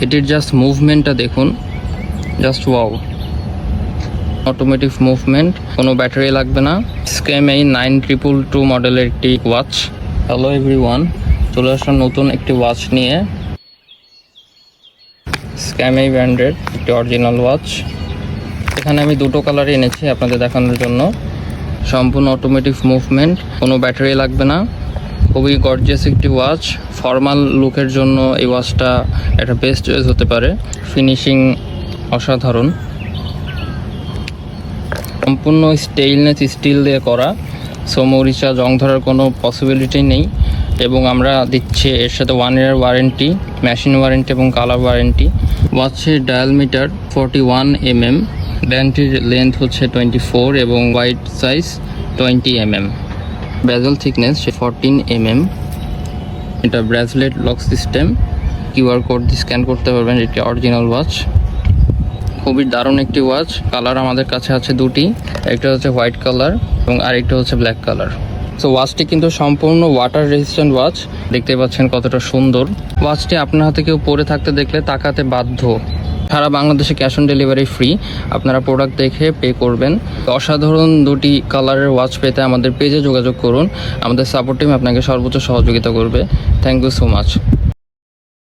এটির জাস্ট মুভমেন্টটা দেখুন, just wow. Automatic movement, কোনো ব্যাটারি লাগবে না। স্ক্যামএই 9222 মডেলের একটি ওয়াচ। হ্যালো এভরিওয়ান, চলে আসলাম নতুন একটি ওয়াচ নিয়ে। স্ক্যামএই ব্র্যান্ডের একটি অরিজিনাল ওয়াচ। এখানে আমি দুটো কালার এনেছি আপনাদের দেখানোর জন্য। সম্পূর্ণ অটোমেটিক মুভমেন্ট, কোনো ব্যাটারি লাগবে না। খুবই গর্জিয়াস একটি ওয়াচ। ফর্মাল লুকের জন্য এই ওয়াচটা একটা বেস্ট চয়েস হতে পারে। ফিনিশিং অসাধারণ, সম্পূর্ণ স্টেইনলেস স্টিল দিয়ে করা। সো মরিচা জং ধরার কোনো পসিবিলিটি নেই। এবং আমরা দিচ্ছি এর সাথে 1 ইয়ার ওয়ারেন্টি, মেশিন ওয়ারেন্টি এবং কালার ওয়ারেন্টি। ওয়াচের ডায়ালমিটার 41 mm, ব্যান্ডটির লেন্থ হচ্ছে 24 এবং ওয়াইড সাইজ 20 mm। বেজেল থিকনেস 14 mm। এটা bracelet lock system, QR code দিয়ে স্ক্যান করতে পারবেন। এটি অরিজিনাল ওয়াচ, খুবই দারুণ একটি ওয়াচ। কালার আমাদের কাছে আছে দুটি, একটা হচ্ছে হোয়াইট কালার এবং আরেকটা হচ্ছে ব্ল্যাক কালার। সো ওয়াচটি কিন্তু সম্পূর্ণ ওয়াটার রেজিস্ট্যান্ট ওয়াচ। দেখতে পাচ্ছেন কতটা সুন্দর। ওয়াচটি আপনার হাতে কেউ পরে থাকতে দেখলে তাকাতে বাধ্য। সারা বাংলাদেশে ক্যাশ অন ডেলিভারি ফ্রি, আপনারা প্রোডাক্ট দেখে পে করবেন। অসাধারণ দুটি কালারের ওয়াচ পেতে আমাদের পেজে যোগাযোগ করুন। আমাদের সাপোর্ট টিম আপনাকে সর্বোচ্চ সহযোগিতা করবে। Thank you so much.